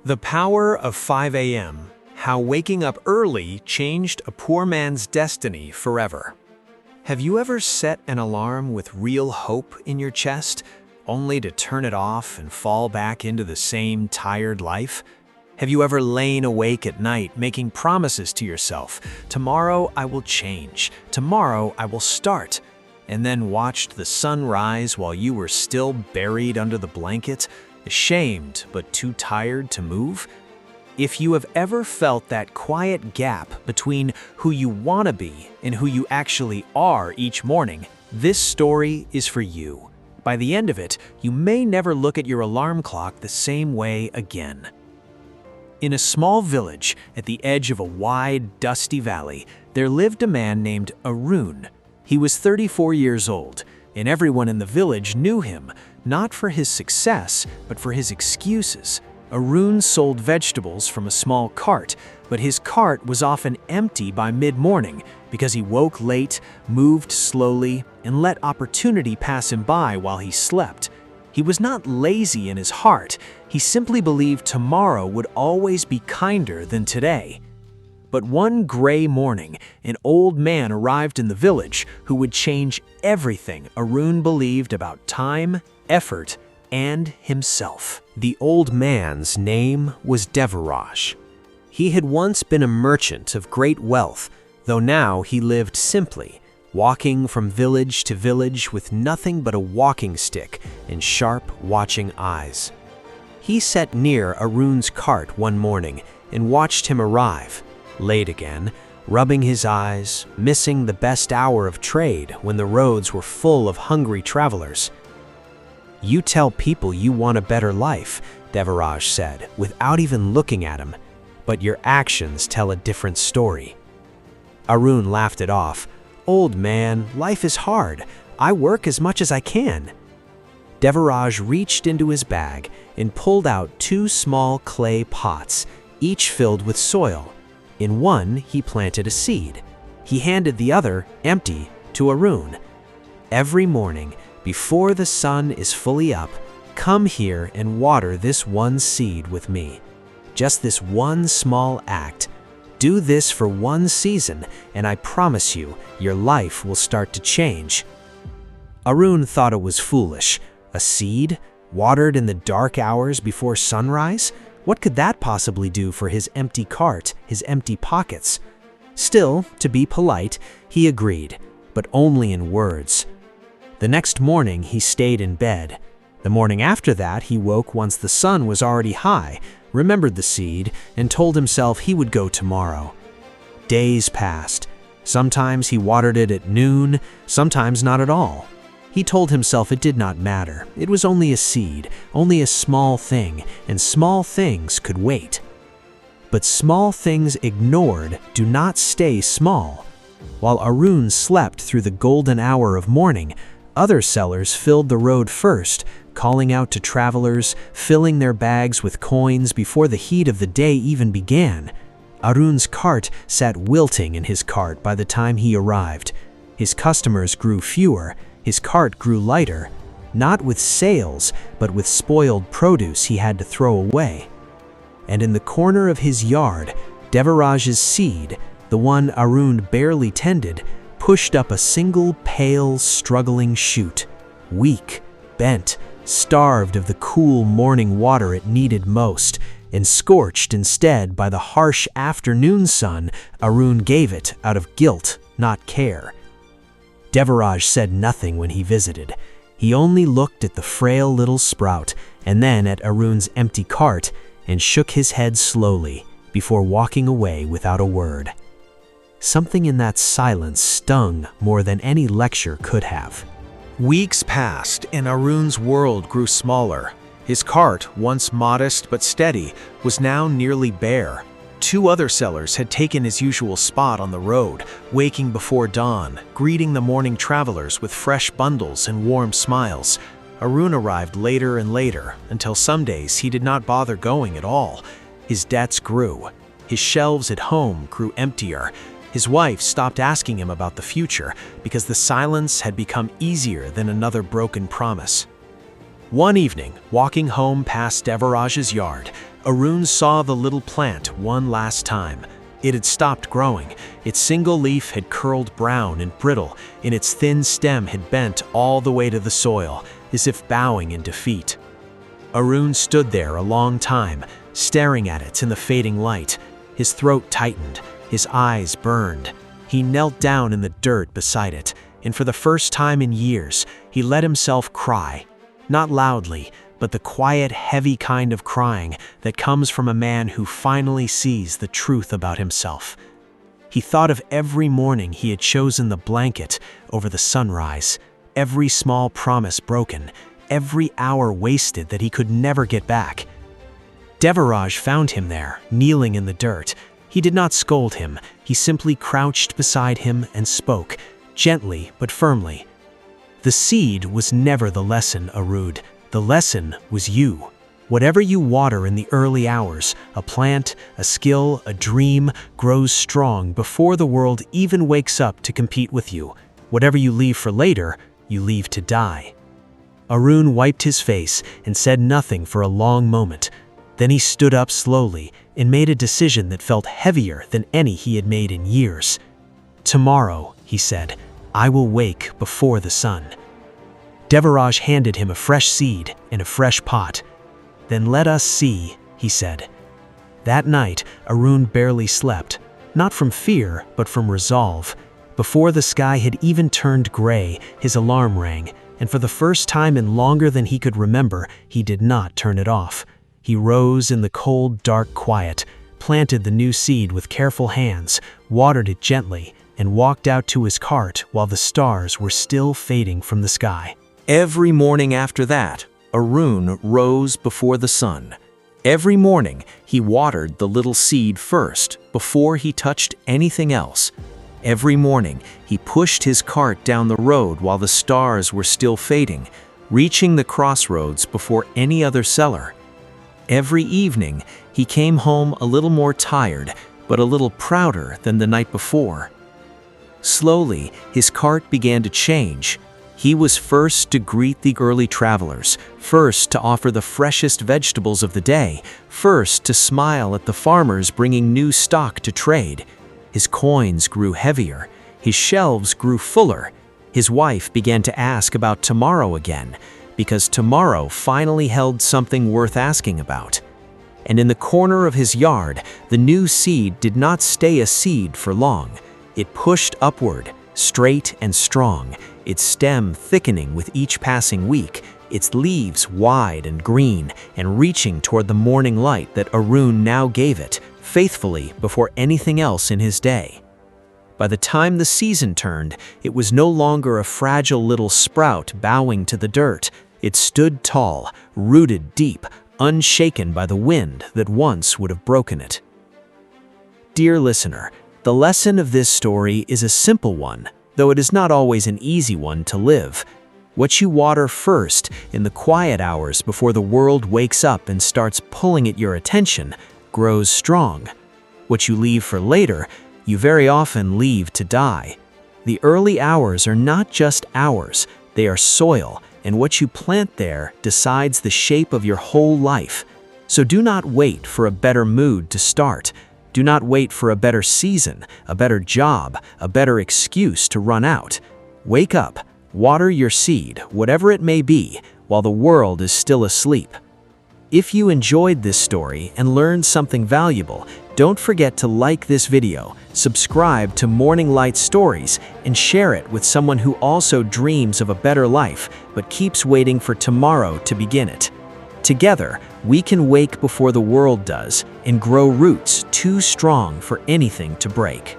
The Power of 5 a.m. How waking up early changed a poor man's destiny forever. Have you ever set an alarm with real hope in your chest, only to turn it off and fall back into the same tired life? Have you ever lain awake at night making promises to yourself, tomorrow I will change, tomorrow I will start, and then watched the sun rise while you were still buried under the blanket, ashamed but too tired to move? If you have ever felt that quiet gap between who you want to be and who you actually are each morning, this story is for you. By the end of it, you may never look at your alarm clock the same way again. In a small village at the edge of a wide, dusty valley, there lived a man named Arun. He was 34 years old, and everyone in the village knew him, not for his success, but for his excuses. Arun sold vegetables from a small cart, but his cart was often empty by mid-morning because he woke late, moved slowly, and let opportunity pass him by while he slept. He was not lazy in his heart, he simply believed tomorrow would always be kinder than today. But one gray morning, an old man arrived in the village who would change everything Arun believed about time, effort, and himself. The old man's name was Devaraj. He had once been a merchant of great wealth, though now he lived simply, walking from village to village with nothing but a walking stick and sharp, watching eyes. He sat near Arun's cart one morning and watched him arrive, late again, rubbing his eyes, missing the best hour of trade when the roads were full of hungry travelers. "You tell people you want a better life," Devaraj said, without even looking at him, "but your actions tell a different story." Arun laughed it off. "Old man, life is hard. I work as much as I can." Devaraj reached into his bag and pulled out 2 small clay pots, each filled with soil. In one, he planted a seed. He handed the other, empty, to Arun. "Every morning, before the sun is fully up, come here and water this one seed with me. Just this one small act. Do this for one season, and I promise you, your life will start to change." Arun thought it was foolish. A seed, watered in the dark hours before sunrise? What could that possibly do for his empty cart, his empty pockets? Still, to be polite, he agreed, but only in words. The next morning, he stayed in bed. The morning after that, he woke once the sun was already high, remembered the seed, and told himself he would go tomorrow. Days passed. Sometimes he watered it at noon, sometimes not at all. He told himself it did not matter. It was only a seed, only a small thing, and small things could wait. But small things ignored do not stay small. While Arun slept through the golden hour of morning, other sellers filled the road first, calling out to travelers, filling their bags with coins before the heat of the day even began. Arun's cart sat wilting in his cart by the time he arrived. His customers grew fewer, his cart grew lighter, not with sales, but with spoiled produce he had to throw away. And in the corner of his yard, Devaraj's seed, the one Arun barely tended, pushed up a single pale, struggling shoot. Weak, bent, starved of the cool morning water it needed most, and scorched instead by the harsh afternoon sun Arun gave it out of guilt, not care. Devaraj said nothing when he visited. He only looked at the frail little sprout and then at Arun's empty cart and shook his head slowly before walking away without a word. Something in that silence stung more than any lecture could have. Weeks passed and Arun's world grew smaller. His cart, once modest but steady, was now nearly bare. 2 other sellers had taken his usual spot on the road, waking before dawn, greeting the morning travelers with fresh bundles and warm smiles. Arun arrived later and later, until some days he did not bother going at all. His debts grew. His shelves at home grew emptier. His wife stopped asking him about the future because the silence had become easier than another broken promise. One evening, walking home past Devaraj's yard, Arun saw the little plant one last time. It had stopped growing. Its single leaf had curled brown and brittle, and its thin stem had bent all the way to the soil, as if bowing in defeat. Arun stood there a long time, staring at it in the fading light. His throat tightened, his eyes burned. He knelt down in the dirt beside it, and for the first time in years, he let himself cry. Not loudly, but the quiet, heavy kind of crying that comes from a man who finally sees the truth about himself. He thought of every morning he had chosen the blanket over the sunrise, every small promise broken, every hour wasted that he could never get back. Devaraj found him there, kneeling in the dirt. He did not scold him, he simply crouched beside him and spoke, gently but firmly. The seed was never the lesson, Arun. The lesson was you. Whatever you water in the early hours, a plant, a skill, a dream, grows strong before the world even wakes up to compete with you. Whatever you leave for later, you leave to die. Arun wiped his face and said nothing for a long moment. Then he stood up slowly and made a decision that felt heavier than any he had made in years. "Tomorrow," he said, "I will wake before the sun." Devaraj handed him a fresh seed and a fresh pot. "Then let us see," he said. That night, Arun barely slept, not from fear, but from resolve. Before the sky had even turned gray, his alarm rang, and for the first time in longer than he could remember, he did not turn it off. He rose in the cold, dark quiet, planted the new seed with careful hands, watered it gently, and walked out to his cart while the stars were still fading from the sky. Every morning after that, Arun rose before the sun. Every morning, he watered the little seed first, before he touched anything else. Every morning, he pushed his cart down the road while the stars were still fading, reaching the crossroads before any other seller. Every evening, he came home a little more tired, but a little prouder than the night before. Slowly, his cart began to change. He was first to greet the early travelers, first to offer the freshest vegetables of the day, first to smile at the farmers bringing new stock to trade. His coins grew heavier, his shelves grew fuller. His wife began to ask about tomorrow again, because tomorrow finally held something worth asking about. And in the corner of his yard, the new seed did not stay a seed for long. It pushed upward, straight and strong, its stem thickening with each passing week, its leaves wide and green and reaching toward the morning light that Arun now gave it, faithfully before anything else in his day. By the time the season turned, it was no longer a fragile little sprout bowing to the dirt. It stood tall, rooted deep, unshaken by the wind that once would have broken it. Dear listener, the lesson of this story is a simple one, though it is not always an easy one to live. What you water first in the quiet hours before the world wakes up and starts pulling at your attention grows strong. What you leave for later, you very often leave to die. The early hours are not just hours, they are soil, and what you plant there decides the shape of your whole life. So do not wait for a better mood to start. Do not wait for a better season, a better job, a better excuse to run out. Wake up, water your seed, whatever it may be, while the world is still asleep. If you enjoyed this story and learned something valuable, don't forget to like this video, subscribe to Morning Light Stories, and share it with someone who also dreams of a better life but keeps waiting for tomorrow to begin it. Together, we can wake before the world does and grow roots too strong for anything to break.